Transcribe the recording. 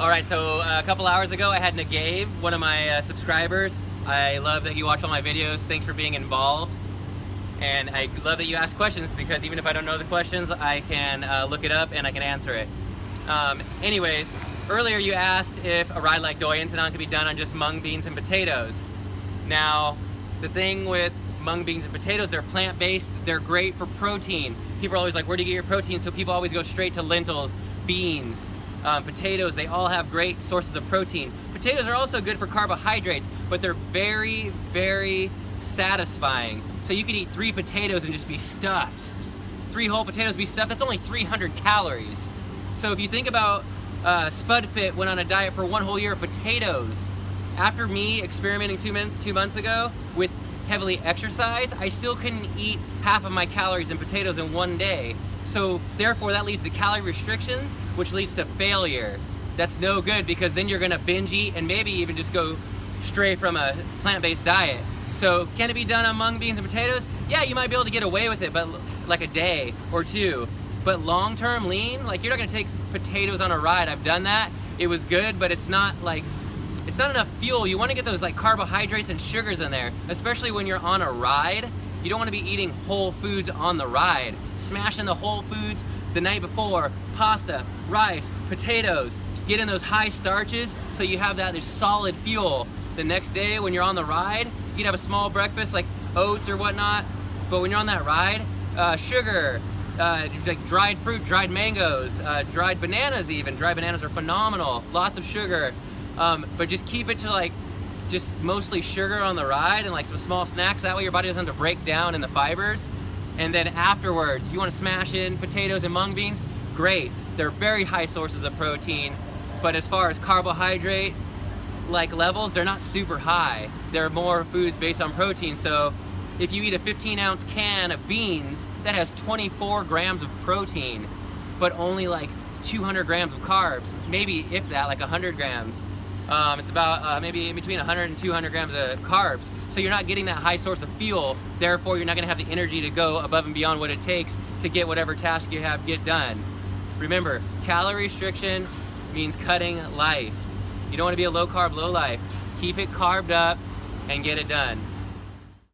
Alright, so a couple hours ago I had Nagave, one of my subscribers. I love that you watch all my videos. Thanks for being involved. And I love that you ask questions, because even if I don't know the questions, I can look it up and I can answer it. Anyways, earlier you asked if a ride like Doi Intanon could be done on just mung beans and potatoes. Now, the thing with mung beans and potatoes, they're plant-based, they're great for protein. People are always like, where do you get your protein? So people always go straight to lentils, beans, potatoes. They all have great sources of protein. Potatoes are also good for carbohydrates, but they're very, very satisfying. So you can eat 3 potatoes and just be stuffed. 3 whole potatoes be stuffed, that's only 300 calories. So if you think about SpudFit went on a diet for 1 whole year of potatoes. After me experimenting 2 months ago with heavily exercise, I still couldn't eat half of my calories in potatoes in 1 day. So therefore that leads to calorie restriction, which leads to failure. That's no good, because then you're gonna binge eat and maybe even just go stray from a plant-based diet. So can it be done on mung beans and potatoes? Yeah, you might be able to get away with it, but like a day or 2. But long-term lean, like you're not gonna take potatoes on a ride. I've done that. It was good, but it's not enough fuel. You wanna get those like carbohydrates and sugars in there, especially when you're on a ride. You don't wanna be eating whole foods on the ride. Smashing the whole foods the night before, pasta, rice, potatoes, get in those high starches so you have that, there's solid fuel. The next day when you're on the ride, you can have a small breakfast like oats or whatnot, but when you're on that ride, sugar, like dried fruit, dried mangoes, dried bananas even. Dried bananas are phenomenal, lots of sugar, but just keep it to like just mostly sugar on the ride and like some small snacks. That way your body doesn't have to break down in the fibers. And then afterwards, if you want to smash in potatoes and mung beans, great. They're very high sources of protein, but as far as carbohydrate like levels, they're not super high. They're more foods based on protein. So if you eat a 15-ounce can of beans, that has 24 grams of protein, but only like 200 grams of carbs, maybe if that, like 100 grams. It's about maybe in between 100 and 200 grams of carbs. So you're not getting that high source of fuel, therefore you're not gonna have the energy to go above and beyond what it takes to get whatever task you have get done. Remember, calorie restriction means cutting life. You don't wanna be a low carb, low life. Keep it carved up and get it done.